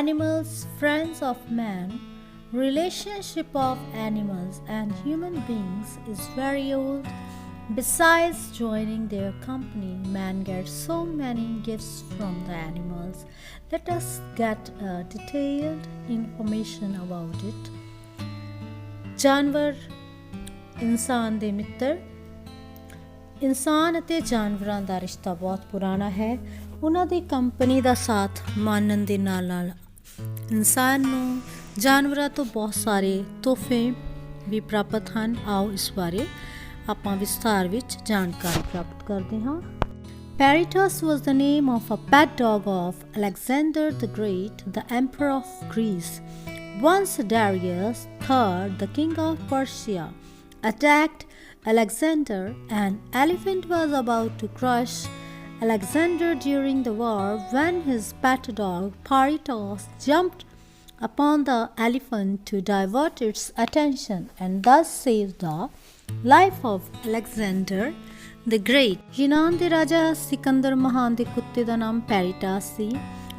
animals friends of man, relationship of animals and human beings is very old. Besides joining their company, man gets so many gifts from the animals. Let us get detailed information about it. ਜਾਨਵਰ ਇਨਸਾਨ ਦੇ ਮਿੱਤਰ। ਇਨਸਾਨ ਅਤੇ ਜਾਨਵਰਾਂ ਦਾ ਰਿਸ਼ਤਾ ਬਹੁਤ ਪੁਰਾਣਾ ਹੈ। ਉਹਨਾਂ ਦੀ ਕੰਪਨੀ ਦਾ ਸਾਥ ਮਾਨਣ ਦੇ ਨਾਲ ਨਾਲ ਇਨਸਾਨ ਨੂੰ ਜਾਨਵਰਾਂ ਤੋਂ ਬਹੁਤ ਸਾਰੇ ਤੋਹਫੇ ਵੀ ਪ੍ਰਾਪਤ ਹਨ। ਆਓ ਇਸ ਬਾਰੇ ਆਪਾਂ ਵਿਸਥਾਰ ਵਿੱਚ ਜਾਣਕਾਰੀ ਪ੍ਰਾਪਤ ਕਰਦੇ ਹਾਂ। Peritas was the name of a pet dog of Alexander the Great, the Emperor of Greece. Once Darius III, the king of Persia, attacked Alexander. An elephant was about to crush Alexander during the war when his pet dog Peritas jumped upon the elephant to divert its attention and thus save the life of Alexander the Great. ਯੂਨਾਨ ਦੇ ਰਾਜਾ ਸਿਕੰਦਰ ਮਹਾਨ ਦੇ ਕੁੱਤੇ ਦਾ ਨਾਮ ਪੈਰੀਟਾਸ ਸੀ।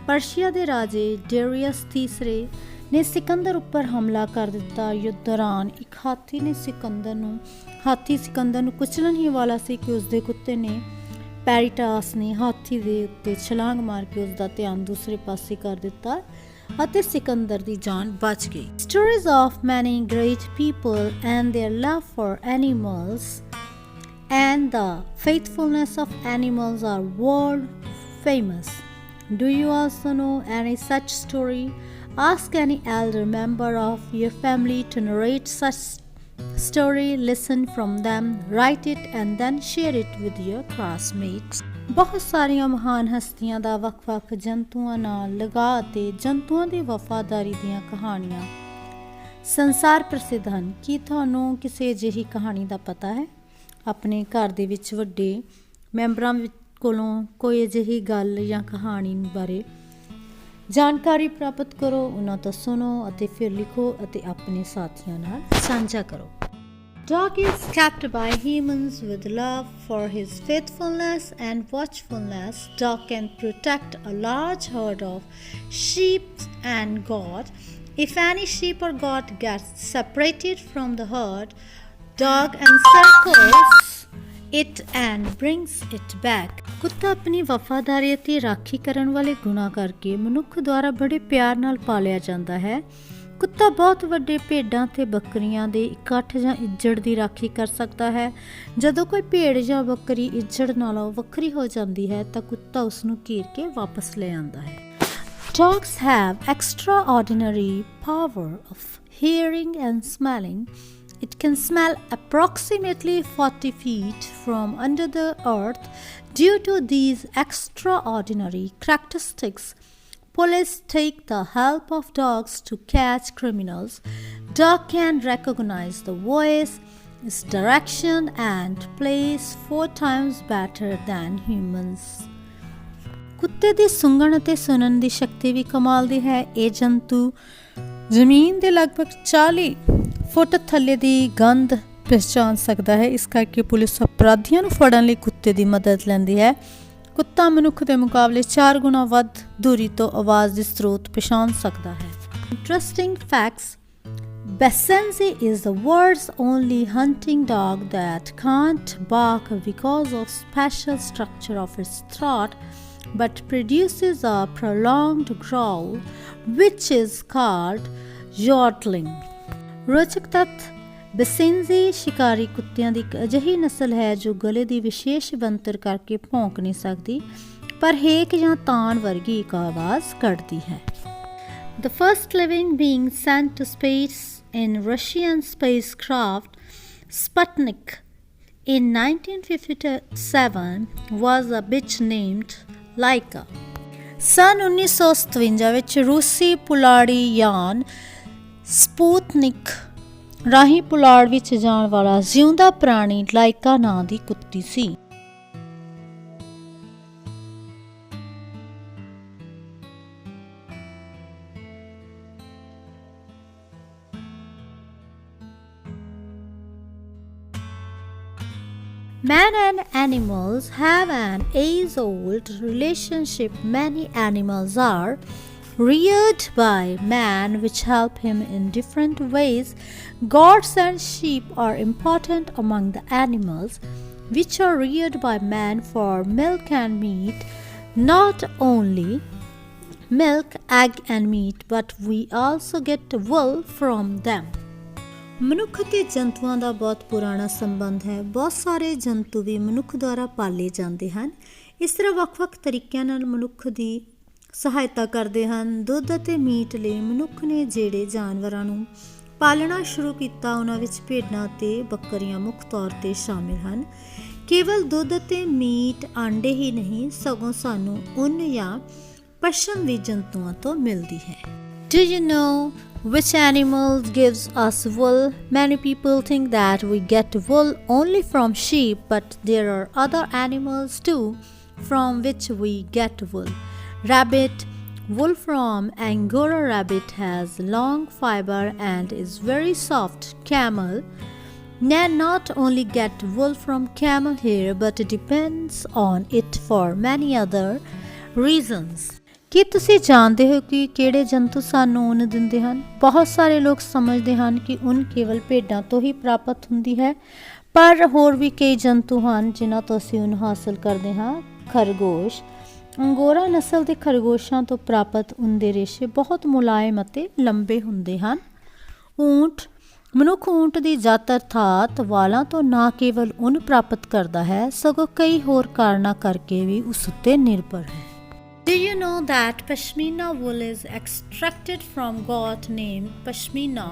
Persia ਦੇ ਰਾਜੇ Darius ਤੀਸਰੇ ਨੇ ਸਿਕੰਦਰ ਉੱਪਰ ਹਮਲਾ ਕਰ ਦਿੱਤਾ। ਯੁੱਧ ਦੌਰਾਨ ਇੱਕ ਹਾਥੀ ਸਿਕੰਦਰ ਨੂੰ ਕੁਚਲਣ ਹੀ ਵਾਲਾ ਸੀ ਕਿ ਉਸਦੇ ਕੁੱਤੇ ਨੇ ਪੈਰੀਟਾਸ ਨੇ ਹਾਥੀ ਦੇ ਉੱਤੇ ਛਲਾਂਗ ਮਾਰ ਕੇ ਉਸਦਾ ਧਿਆਨ ਦੂਸਰੇ ਪਾਸੇ ਕਰ ਦਿੱਤਾ ਅਤੇ ਸਿਕੰਦਰ ਦੀ ਜਾਨ ਬਚ ਗਈ। Stories of many great people and their love for animals and the faithfulness of animals are world famous. Do you also know any such story? Ask any elder member of your family to narrate such story. Listen from them, write it and then share it with your classmates. ਬਹੁਤ ਸਾਰੀਆਂ ਮਹਾਨ ਹਸਤੀਆਂ ਦਾ ਵੱਖ-ਵੱਖ ਜੰਤੂਆਂ ਨਾਲ ਲਗਾਅ ਅਤੇ ਜੰਤੂਆਂ ਦੀ ਵਫਾਦਾਰੀ ਦੀਆਂ ਕਹਾਣੀਆਂ ਸੰਸਾਰ ਪ੍ਰਸਿੱਧ ਹਨ। ਕੀ ਤੁਹਾਨੂੰ ਕਿਸੇ ਅਜਿਹੀ ਕਹਾਣੀ ਦਾ ਪਤਾ ਹੈ? ਆਪਣੇ ਘਰ ਦੇ ਵਿੱਚ ਵੱਡੇ ਮੈਂਬਰਾਂ ਕੋਲੋਂ ਕੋਈ ਅਜਿਹੀ ਗੱਲ ਜਾਂ ਕਹਾਣੀ ਬਾਰੇ ਜਾਣਕਾਰੀ ਪ੍ਰਾਪਤ ਕਰੋ, ਉਹਨਾਂ ਤੋਂ ਸੁਣੋ ਅਤੇ ਫਿਰ ਲਿਖੋ ਅਤੇ ਆਪਣੇ ਸਾਥੀਆਂ ਨਾਲ ਸਾਂਝਾ ਕਰੋ। Dog is kept by humans with love for his faithfulness and watchfulness. Dog can protect a large herd of sheep and goat. If any sheep or goat gets separated from the herd, dog encircles it and brings it back. ਕੁੱਤਾ ਆਪਣੀ ਵਫਾਦਾਰੀ ਅਤੇ ਰਾਖੀ ਕਰਨ ਵਾਲੇ ਗੁਣਾਂ ਕਰਕੇ ਮਨੁੱਖ ਦੁਆਰਾ ਬੜੇ ਪਿਆਰ ਨਾਲ ਪਾਲਿਆ ਜਾਂਦਾ ਹੈ। ਕੁੱਤਾ ਬਹੁਤ ਵੱਡੇ ਭੇਡਾਂ ਅਤੇ ਬੱਕਰੀਆਂ ਦੇ ਇਕੱਠ ਜਾਂ ਇੱਜੜ ਦੀ ਰਾਖੀ ਕਰ ਸਕਦਾ ਹੈ। ਜਦੋਂ ਕੋਈ ਭੇਡ ਜਾਂ ਬੱਕਰੀ ਇੱਜੜ ਨਾਲੋਂ ਵੱਖਰੀ ਹੋ ਜਾਂਦੀ ਹੈ ਤਾਂ ਕੁੱਤਾ ਉਸ ਨੂੰ ਘੇਰ ਕੇ ਵਾਪਸ ਲੈ ਆਉਂਦਾ ਹੈ। Dogs have extraordinary power of hearing and smelling. It can smell approximately 40 feet from under the earth. Due to these extraordinary characteristics, police take the help of dogs to catch criminals. Dog can recognize the voice, its direction, and place 4 times better than humans. ਕੁੱਤੇ ਦੀ ਸੁੰਘਣ ਅਤੇ ਸੁਣਨ ਦੀ ਸ਼ਕਤੀ ਵੀ ਕਮਾਲ ਦੀ ਹੈ। ਇਹ ਜੰਤੂ ਜ਼ਮੀਨ ਦੇ ਲਗਭਗ 40 ਫੁੱਟ ਥੱਲੇ ਦੀ ਗੰਧ ਪਛਾਣ ਸਕਦਾ ਹੈ। ਇਸ ਕਰਕੇ ਪੁਲਿਸ ਅਪਰਾਧੀਆਂ ਨੂੰ ਫੜਨ ਲਈ ਕੁੱਤੇ ਦੀ ਮਦਦ ਲੈਂਦੀ ਹੈ। ਕੁੱਤਾ ਮਨੁੱਖ ਦੇ ਮੁਕਾਬਲੇ 4 ਗੁਣਾ ਵੱਧ ਦੂਰੀ ਤੋਂ ਆਵਾਜ਼ ਦੇ ਸਰੋਤ ਪਛਾਣ ਸਕਦਾ ਹੈ। Interesting facts. Basenji is the world's only hunting dog that can't bark because of special structure of its throat, but produces a prolonged growl, which is called yodeling. ਰੋਚਕ ਤੱਥ ਬਸੇਂਜ਼ੀ ਸ਼ਿਕਾਰੀ ਕੁੱਤਿਆਂ ਦੀ ਇੱਕ ਅਜਿਹੀ ਨਸਲ ਹੈ ਜੋ ਗਲੇ ਦੀ ਵਿਸ਼ੇਸ਼ ਬਣਤਰ ਕਰਕੇ ਭੌਂਕ ਨਹੀਂ ਸਕਦੀ, ਪਰ ਹੇਕ ਜਾਂ ਤਾਨ ਵਰਗੀ ਇੱਕ ਆਵਾਜ਼ ਕੱਢਦੀ ਹੈ। The first living being sent to space in Russian spacecraft Sputnik in 1957 was a bitch named Laika. ਸੰਨ 1957 ਵਿੱਚ ਰੂਸੀ ਪੁਲਾੜੀ ਯਾਨ ਸਪੂਤਨਿਕ ਰਾਹੀਂ ਪੁਲਾੜ ਵਿੱਚ ਜਾਣ ਵਾਲਾ ਜਿਉਂਦਾ ਪ੍ਰਾਣੀ ਲਾਇਕਾ ਨਾਂ ਦੀ ਕੁੱਤੀ ਸੀ। Man and animals have an age-old relationship. Many animals are reared by man, which help him in different ways. Goats and sheep are important among the animals which are reared by man for milk and meat. Not only milk, egg, and meat, but we also get wool from them. ਮਨੁੱਖ ਅਤੇ ਜੰਤੂਆਂ ਦਾ ਬਹੁਤ ਪੁਰਾਣਾ ਸੰਬੰਧ ਹੈ। ਬਹੁਤ ਸਾਰੇ ਜੰਤੂ ਵੀ ਮਨੁੱਖ ਦੁਆਰਾ ਪਾਲੇ ਜਾਂਦੇ ਹਨ। ਇਸ ਤਰ੍ਹਾਂ ਵੱਖ-ਵੱਖ ਤਰੀਕਿਆਂ ਨਾਲ ਮਨੁੱਖ ਦੀ ਸਹਾਇਤਾ ਕਰਦੇ ਹਨ। ਦੁੱਧ ਅਤੇ ਮੀਟ ਲਈ ਮਨੁੱਖ ਨੇ ਜਿਹੜੇ ਜਾਨਵਰਾਂ ਨੂੰ ਪਾਲਣਾ ਸ਼ੁਰੂ ਕੀਤਾ ਉਹਨਾਂ ਵਿੱਚ ਭੇਡਾਂ ਅਤੇ ਬੱਕਰੀਆਂ ਮੁੱਖ ਤੌਰ 'ਤੇ ਸ਼ਾਮਿਲ ਹਨ। ਕੇਵਲ ਦੁੱਧ ਅਤੇ ਮੀਟ ਆਂਡੇ ਹੀ ਨਹੀਂ ਸਗੋਂ ਸਾਨੂੰ ਉੱਨ ਜਾਂ ਪਸ਼ਮ ਵੀ ਜੰਤੂਆਂ ਤੋਂ ਮਿਲਦੀ ਹੈ। Do you know which animal gives us wool? Many people think that we get wool only from sheep, but there are other animals too from which we get wool. Rabbit. Wool from Angora rabbit has long fiber and is very soft. Camel. Not only get wool from camel hair, but depends on it for many other reasons. ਕੀ ਤੁਸੀਂ ਜਾਣਦੇ ਹੋ ਕਿ ਕਿਹੜੇ ਜੰਤੂ ਸਾਨੂੰ ਉੱਨ ਦਿੰਦੇ ਹਨ? ਬਹੁਤ ਸਾਰੇ ਲੋਕ ਸਮਝਦੇ ਹਨ ਕਿ ਉੱਨ ਕੇਵਲ ਭੇਡਾਂ ਤੋਂ ਹੀ ਪ੍ਰਾਪਤ ਹੁੰਦੀ ਹੈ, ਪਰ ਹੋਰ ਵੀ ਕਈ ਜੰਤੂ ਹਨ ਜਿਨ੍ਹਾਂ ਤੋਂ ਅਸੀਂ ਉੱਨ ਹਾਸਲ ਕਰਦੇ ਹਾਂ। ਖਰਗੋਸ਼। ਅੰਗੋਰਾ ਨਸਲ ਦੇ ਖਰਗੋਸ਼ਾਂ ਤੋਂ ਪ੍ਰਾਪਤ ਉੱਨ ਦੇ ਰੇਸ਼ੇ ਬਹੁਤ ਮੁਲਾਇਮ ਅਤੇ ਲੰਬੇ ਹੁੰਦੇ ਹਨ। ਊਂਟ। ਮਨੁੱਖ ਊਂਟ ਦੀ ਜੱਤ ਅਰਥਾਤ ਵਾਲਾਂ ਤੋਂ ਨਾ ਕੇਵਲ ਉੱਨ ਪ੍ਰਾਪਤ ਕਰਦਾ ਹੈ ਸਗੋਂ ਕਈ ਹੋਰ ਕਾਰਨਾਂ ਕਰਕੇ ਵੀ ਉਸ ਉੱਤੇ ਨਿਰਭਰ ਹੈ। Do you know that Pashmina wool is extracted from goat named Pashmina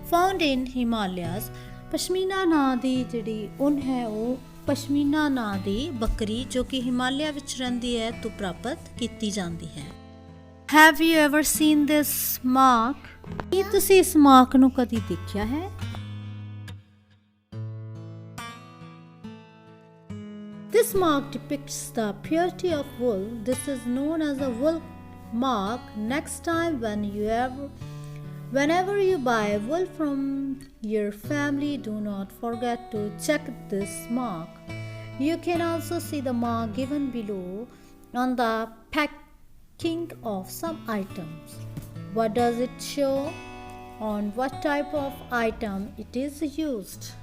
found in Himalayas? Pashmina ਨਾਂ ਦੀ ਜਿਹੜੀ ਉੱਨ ਹੈ ਉਹ ਪਸ਼ਮੀਨਾ ਨਾਂ ਦੀ ਬੱਕਰੀ ਜੋ ਕਿ ਹਿਮਾਲਿਆ ਵਿੱਚ ਰਹਿੰਦੀ ਹੈ ਤੋਂ ਪ੍ਰਾਪਤ ਕੀਤੀ ਜਾਂਦੀ ਹੈ। Have you ever seen this mark? ਕੀ ਤੁਸੀਂ ਇਸ ਮਾਰਕ ਨੂੰ ਕਦੀ ਦੇਖਿਆ ਹੈ? This mark depicts the purity of wool. This is known as a wool mark. Next time whenever you buy wool from your family, do not forget to check this mark. You can also see the mark given below on the packing of some items. What does it show? On what type of item it is used?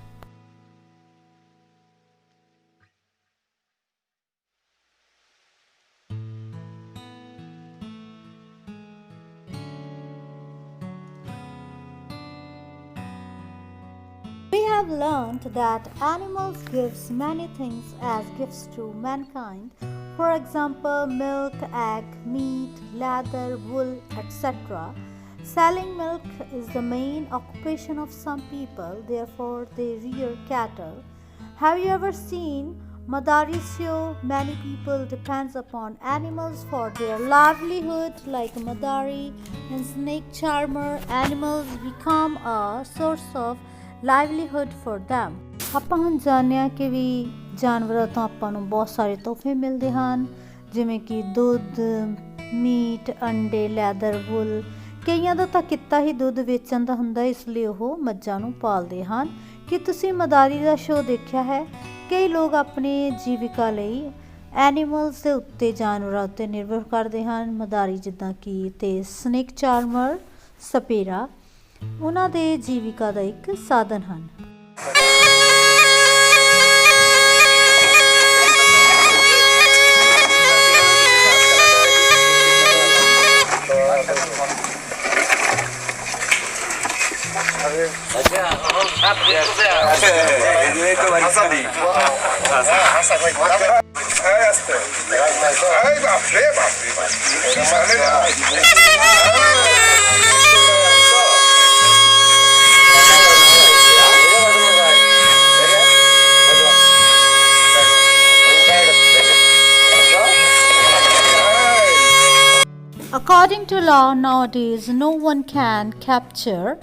We have learned that animals gives many things as gifts to mankind. For example, milk, egg, meat, leather, wool, etc. Selling milk is the main occupation of some people, therefore they rear cattle. Have you ever seen Madari show? Many people depends upon animals for their livelihood, like Madari and snake charmer. Animals become a source of livelihood for them. ਆਪਾਂ ਹੁਣ ਜਾਣਦੇ ਹਾਂ ਕਿ ਵੀ ਜਾਨਵਰਾਂ ਤੋਂ ਆਪਾਂ ਨੂੰ ਬਹੁਤ ਸਾਰੇ ਤੋਹਫੇ ਮਿਲਦੇ ਹਨ ਜਿਵੇਂ ਕਿ ਦੁੱਧ, ਮੀਟ, ਅੰਡੇ, ਲੈਦਰ, ਵੁੱਲ। ਕਈਆਂ ਦਾ ਤਾਂ ਕਿੱਤਾ ਹੀ ਦੁੱਧ ਵੇਚਣ ਦਾ ਹੁੰਦਾ ਇਸ ਲਈ ਉਹ ਮੱਝਾਂ ਨੂੰ ਪਾਲਦੇ ਹਨ। ਕੀ ਤੁਸੀਂ ਮਦਾਰੀ ਦਾ ਸ਼ੋਅ ਦੇਖਿਆ ਹੈ? ਕਈ ਲੋਕ ਆਪਣੀ ਜੀਵਿਕਾ ਲਈ ਐਨੀਮਲਸ ਦੇ ਉੱਤੇ ਜਾਨਵਰਾਂ ਉੱਤੇ ਨਿਰਭਰ ਕਰਦੇ ਹਨ। ਮਦਾਰੀ ਜਿੱਦਾਂ ਕਿ ਅਤੇ ਸਨੇਕ ਚਾਰਮਰ, ਸਪੇਰਾ ਉਹਨਾਂ ਦੇ ਜੀਵਿਕਾ ਦਾ ਇੱਕ ਸਾਧਨ ਹਨ। According to law nowadays, no one can capture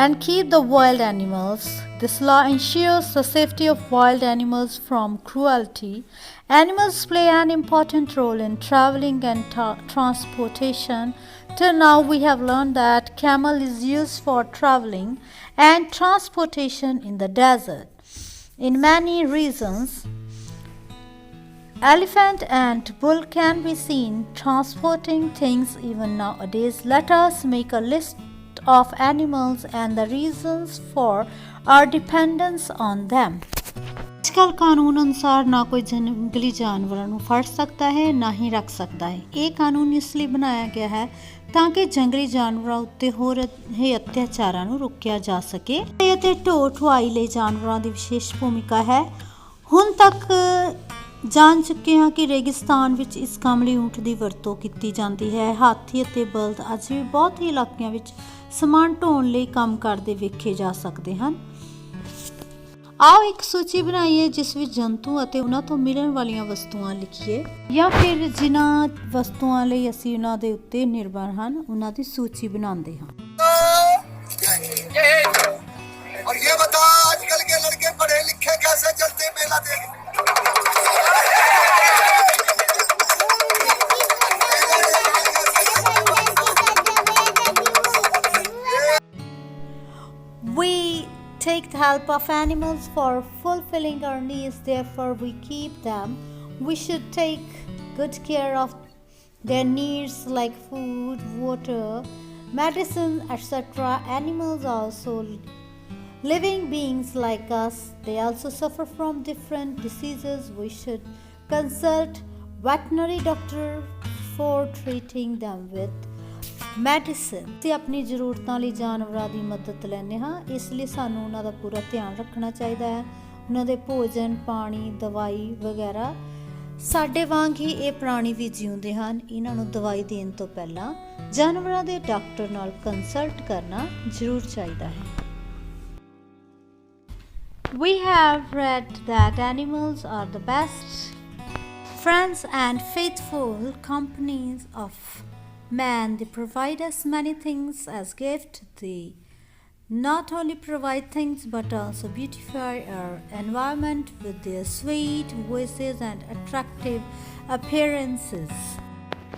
and keep the wild animals. This law ensures the safety of wild animals from cruelty. Animals play an important role in traveling and transportation. Till now, we have learned that camel is used for traveling and transportation in the desert. In many regions, Elephant and bull can be seen transporting things even nowadays. Let us make a list of animals and the reasons for our dependence on them. आजकल कानून अनुसार ना कोई जंगली जानवरों ਨੂੰ ਫੜ ਸਕਦਾ ਹੈ ਨਾ ਹੀ ਰੱਖ ਸਕਦਾ ਹੈ। ਇਹ ਕਾਨੂੰਨ ਇਸ ਲਈ ਬਣਾਇਆ ਗਿਆ ਹੈ ਤਾਂ ਕਿ ਜੰਗਲੀ ਜਾਨਵਰਾਂ ਉੱਤੇ ਹੋ ਰਹੇ ਅਤਿਆਚਾਰਾਂ ਨੂੰ ਰੋਕਿਆ ਜਾ ਸਕੇ ਅਤੇ ਢੋਰ ਢੁਆਈ ਲਈ ਜਾਨਵਰਾਂ ਦੀ ਵਿਸ਼ੇਸ਼ ਭੂਮਿਕਾ ਹੈ। ਹੁਣ ਤੱਕ ਜਾਣ ਚੁੱਕੇ ਹਾਂ ਕਿ ਰੇਗਿਸਤਾਨ ਵਿੱਚ ਇਸ ਕੰਮ ਲਈ ਊਂਠ ਦੀ ਵਰਤੋਂ ਕੀਤੀ ਜਾਂਦੀ ਹੈ। ਹਾਥੀ ਅਤੇ ਬਲਦ ਅੱਜ ਵੀ ਬਹੁਤ ਹੀ ਇਲਾਕਿਆਂ ਵਿੱਚ ਸਮਾਨ ਢੋਣ ਲਈ ਕੰਮ ਕਰਦੇ ਵੇਖੇ ਜਾ ਸਕਦੇ ਹਨ। आओ एक सूची बनाइए जिस ਵਿੱਚ ਜੰਤੂ ਅਤੇ ਉਹਨਾਂ ਤੋਂ ਮਿਲਣ ਵਾਲੀਆਂ ਵਸਤੂਆਂ ਲਿਖੀਏ ਜਾਂ ਫਿਰ ਜਿਨ੍ਹਾਂ ਵਸਤੂਆਂ ਲਈ ਅਸੀਂ ਉਹਨਾਂ ਦੇ ਉੱਤੇ ਨਿਰਭਰ ਹਨ ਉਹਨਾਂ ਦੀ ਸੂਚੀ ਬਣਾਉਂਦੇ ਹਾਂ। और ये बता आजकल के लड़के पढ़े लिखे कैसे चलते मेला देख We take the help of animals for fulfilling our needs, therefore we keep them. We should take good care of their needs like food, water, medicine, etc. Animals are also living beings like us. They also suffer from different diseases. We should consult veterinary doctor for treating them with medicine. ਅਸੀਂ ਆਪਣੀ ਜ਼ਰੂਰਤਾਂ ਲਈ ਜਾਨਵਰਾਂ ਦੀ ਮਦਦ ਲੈਂਦੇ ਹਾਂ, ਇਸ ਲਈ ਸਾਨੂੰ ਉਹਨਾਂ ਦਾ ਪੂਰਾ ਧਿਆਨ ਰੱਖਣਾ ਚਾਹੀਦਾ ਹੈ। ਉਹਨਾਂ ਦੇ ਭੋਜਨ, ਪਾਣੀ, ਦਵਾਈ ਵਗੈਰਾ। ਸਾਡੇ ਵਾਂਗ ਹੀ ਇਹ ਪ੍ਰਾਣੀ ਵੀ ਜਿਉਂਦੇ ਹਨ। ਇਹਨਾਂ ਨੂੰ ਦਵਾਈ ਦੇਣ ਤੋਂ ਪਹਿਲਾਂ ਜਾਨਵਰਾਂ ਦੇ ਡਾਕਟਰ ਨਾਲ ਕੰਸਲਟ ਕਰਨਾ ਜ਼ਰੂਰ ਚਾਹੀਦਾ ਹੈ। We have read that animals are the best friends and faithful companies of man. They provide us many things as gift. They not only provide things but also beautify our environment with their sweet voices and attractive appearances.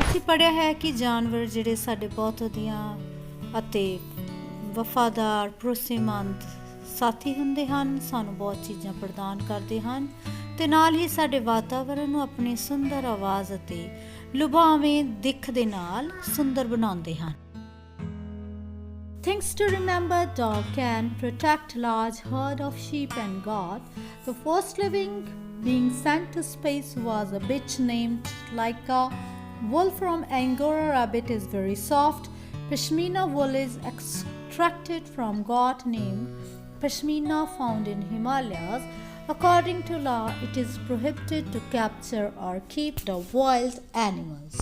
ਅਸੀਂ ਪੜ੍ਹਿਆ ਹੈ ਕਿ ਜਾਨਵਰ ਜਿਹੜੇ ਸਾਡੇ ਬਹੁਤ ਵਧੀਆ ਅਤੇ ਵਫਾਦਾਰ ਭਰੋਸੇਮੰਦ ਸਾਥੀ ਹੁੰਦੇ ਹਨ, ਸਾਨੂੰ ਬਹੁਤ ਚੀਜ਼ਾਂ ਪ੍ਰਦਾਨ ਕਰਦੇ ਹਨ ਤੇ ਨਾਲ ਹੀ ਸਾਡੇ ਵਾਤਾਵਰਨ ਨੂੰ ਆਪਣੀ ਸੁੰਦਰ ਆਵਾਜ਼ ਅਤੇ ਲੁਭਾਵੇਂ ਦਿੱਖ ਦੇ ਨਾਲ ਸੁੰਦਰ ਬਣਾਉਂਦੇ ਹਨ। Things to remember: dog can protect large herd of sheep and goats. The first living being sent to space was a bitch named Laika. Wool from Angora rabbit is very soft. Pashmina wool is extracted from goat named Pashmina found in Himalayas. According to law, it is prohibited to capture or keep the wild animals.